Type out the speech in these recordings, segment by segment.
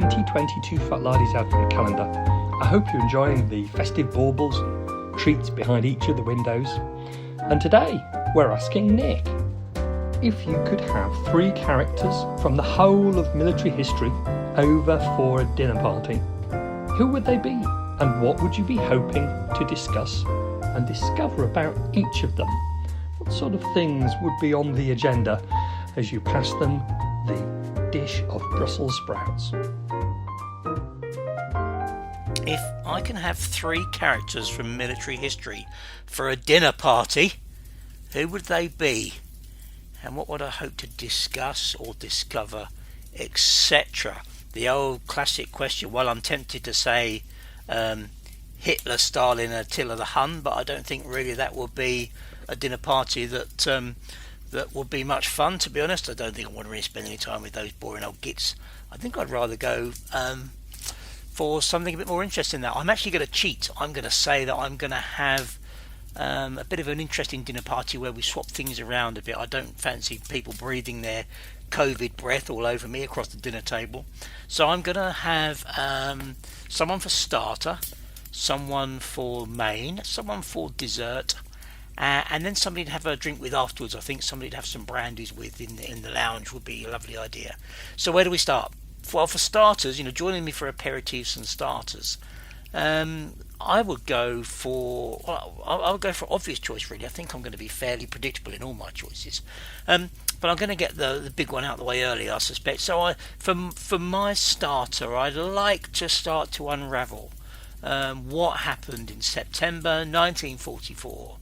2022 TooFatLardies Advent Calendar. I hope you're enjoying the festive baubles and treats behind each of the windows. And today we're asking Nick if you could have 3 characters from the whole of military history over for a dinner party. Who would they be, and what would you be hoping to discuss and discover about each of them? What sort of things would be on the agenda as you pass them the dish of Brussels sprouts? If I can have 3 characters from military history for a dinner party, who would they be? And what would I hope to discuss or discover, etc.? The old classic question. Well, I'm tempted to say Hitler, Stalin, and Attila the Hun, but I don't think really that would be a dinner party that would be much fun, to be honest. I don't think I want to really spend any time with those boring old gits. I think I'd rather go for something a bit more interesting now. I'm actually going to cheat. I'm going to say that I'm going to have a bit of an interesting dinner party where we swap things around a bit. I don't fancy people breathing their COVID breath all over me across the dinner table. So I'm going to have someone for starter, someone for main, someone for dessert, and then somebody to have a drink with afterwards. I think somebody to have some brandies with in the lounge would be a lovely idea. So where do we start? Well, for starters, joining me for aperitifs and starters, I would go for obvious choice, really. I think I'm going to be fairly predictable in all my choices, but I'm going to get the big one out of the way early, I suspect. So for my starter, I'd like to start to unravel what happened in September 1944,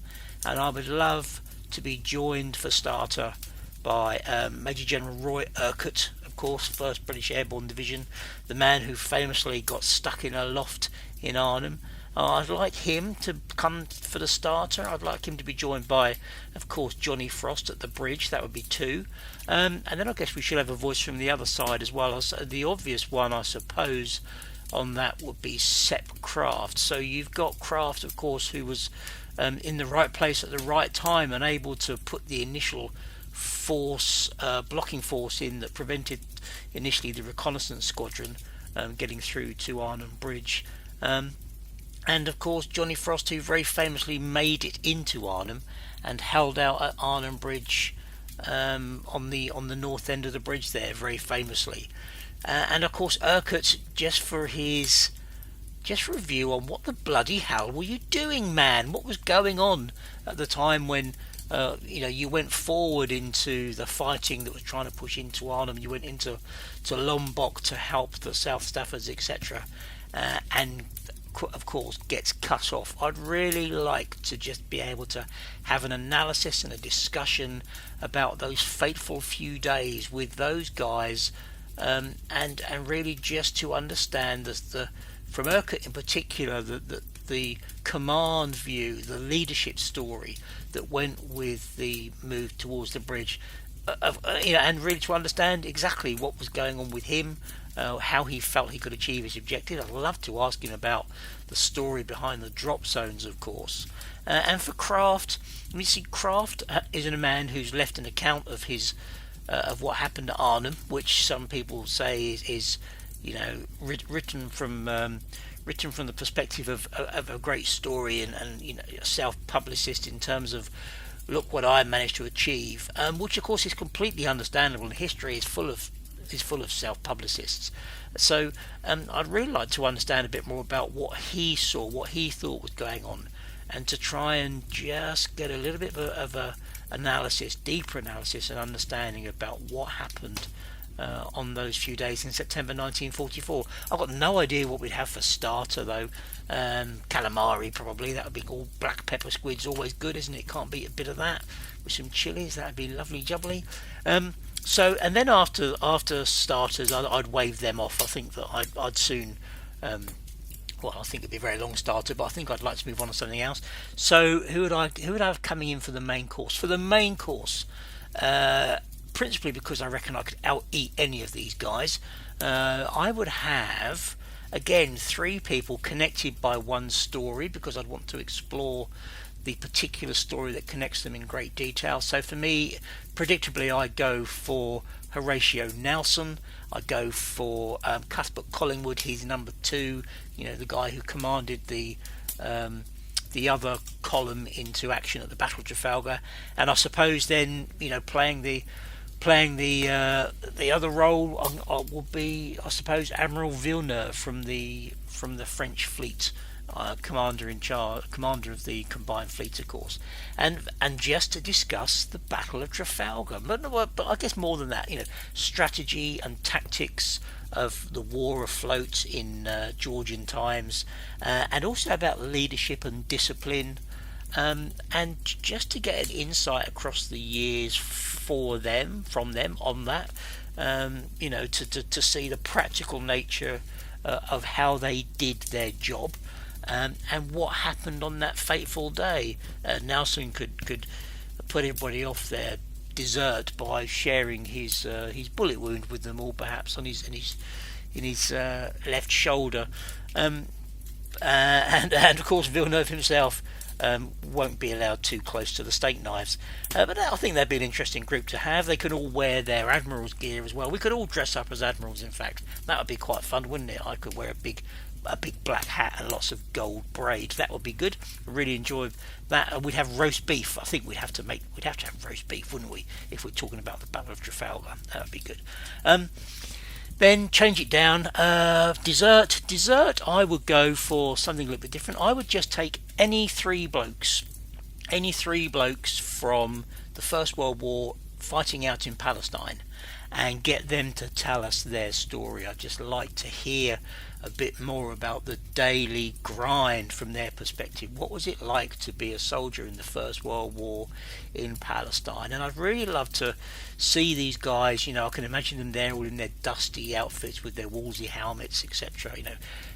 and I would love to be joined for starter by Major General Roy Urquhart, of course, 1st British Airborne Division, the man who famously got stuck in a loft in Arnhem. I'd like him to come for the starter. I'd like him to be joined by, of course, Johnny Frost at the bridge. That would be 2. And then I guess we should have a voice from the other side as well. As the obvious one, I suppose, on that would be Sepp Kraft. So you've got Kraft, of course, who was in the right place at the right time and able to put the initial force, blocking force in that prevented initially the reconnaissance squadron getting through to Arnhem Bridge. And of course Johnny Frost, who very famously made it into Arnhem and held out at Arnhem Bridge on the north end of the bridge there, very famously. And of course Urquhart, just for a view on what the bloody hell were you doing, man? What was going on at the time when you went forward into the fighting that was trying to push into Arnhem? You went into Lombok to help the South Staffers, etc., and of course gets cut off. I'd really like to just be able to have an analysis and a discussion about those fateful few days with those guys, and really just to understand from Urquhart in particular the command view, the leadership story that went with the move towards the bridge, and really to understand exactly what was going on with him, how he felt he could achieve his objective. I'd love to ask him about the story behind the drop zones, of course. And for Kraft, Kraft is a man who's left an account of his of what happened at Arnhem, which some people say is written from the perspective of a great story and a self-publicist in terms of, look what I managed to achieve, which of course is completely understandable, and history is full of self-publicists. So I'd really like to understand a bit more about what he saw, what he thought was going on, and to try and just get a little bit of a deeper analysis and understanding about what happened on those few days in September 1944. I've got no idea what we'd have for starter though. Calamari probably. That would be all black pepper squid's always good, isn't it? Can't beat a bit of that with some chilies. That'd be lovely jubbly. So and then after starters, I'd wave them off. I think that I'd soon. I think it'd be a very long starter, but I think I'd like to move on to something else. So who would I have coming in for the main course? For the main course, principally because I reckon I could out-eat any of these guys, I would have, again, 3 people connected by one story, because I'd want to explore the particular story that connects them in great detail. So for me, predictably, I'd go for Horatio Nelson. I go for Cuthbert Collingwood. He's number 2. The guy who commanded the other column into action at the Battle of Trafalgar. And I suppose then, playing the other role will be, I suppose, Admiral Villeneuve from the French fleet. Commander of the combined fleet, of course, and just to discuss the Battle of Trafalgar, but I guess more than that, strategy and tactics of the war afloat in Georgian times, and also about leadership and discipline, and just to get an insight across the years from them on that, to see the practical nature of how they did their job. And what happened on that fateful day. Nelson could put everybody off their desert by sharing his bullet wound with them all, perhaps in his left shoulder, and of course Villeneuve himself won't be allowed too close to the steak knives. But I think they'd be an interesting group to have. They could all wear their admiral's gear as well. We could all dress up as admirals. In fact, that would be quite fun, wouldn't it? I could wear a big black hat and lots of gold braids. That would be good. I really enjoy that. We'd have roast beef. I think we'd have to have roast beef, wouldn't we, if we're talking about the Battle of Trafalgar? That would be good. Then change it down. Dessert. I would go for something a little bit different. I would just take any three blokes from the First World War fighting out in Palestine, and get them to tell us their story. I'd just like to hear a bit more about the daily grind from their perspective. What was it like to be a soldier in the First World War in Palestine? And I'd really love to see these guys, I can imagine them there all in their dusty outfits with their Wolseley helmets, etc.,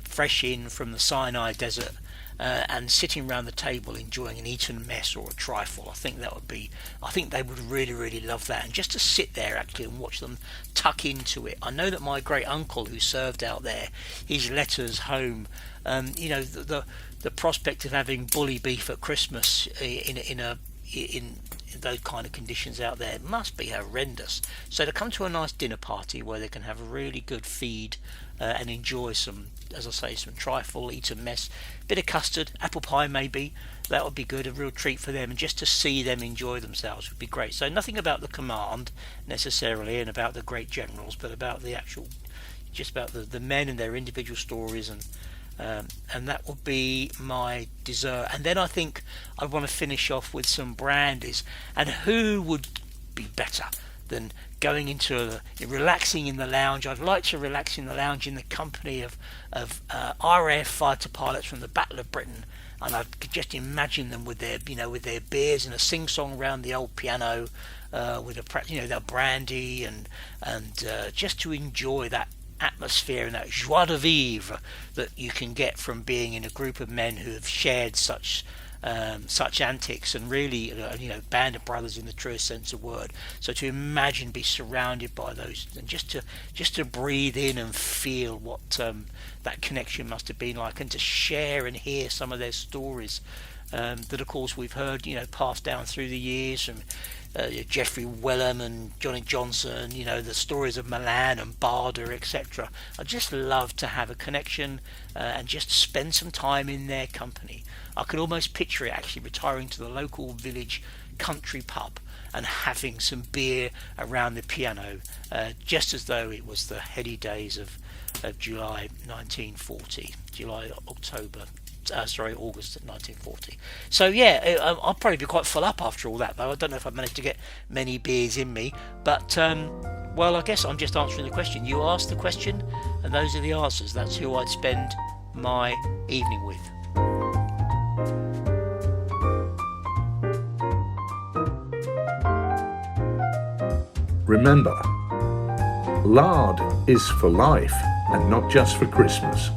fresh in from the Sinai Desert, and sitting around the table enjoying an Eton mess or a trifle. I think they would really, really love that, and just to sit there actually and watch them tuck into it. I know that my great uncle who served out there, his letters home, the prospect of having bully beef at Christmas in those kind of conditions out there must be horrendous. So to come to a nice dinner party where they can have a really good feed and enjoy some, as I say, some trifle, eat a mess, bit of custard, apple pie maybe, that would be good, a real treat for them, and just to see them enjoy themselves would be great. So nothing about the command necessarily and about the great generals, but about the actual, just about the men and their individual stories, and that would be my dessert. And then I think I want to finish off with some brandies, and who would be better than going into relaxing in the lounge? I'd like to relax in the lounge in the company of RAF fighter pilots from the Battle of Britain, and I could just imagine them with their beers and a sing-song around the old piano, with their brandy, and just to enjoy that atmosphere and that joie de vivre that you can get from being in a group of men who have shared such antics, and really band of brothers in the truest sense of word. So to imagine, be surrounded by those, and just to breathe in and feel what that connection must have been like, and to share and hear some of their stories that of course we've heard passed down through the years from Geoffrey Wellham and Johnny Johnson, the stories of Milan and Barder, etc. I'd just love to have a connection and just spend some time in their company. I could almost picture it actually retiring to the local village country pub and having some beer around the piano, just as though it was the heady days of August 1940. So yeah, I'll probably be quite full up after all that, though. I don't know if I've managed to get many beers in me, but well, I guess I'm just answering the question. You asked the question, and those are the answers. That's who I'd spend my evening with. Remember, lard is for life and not just for Christmas.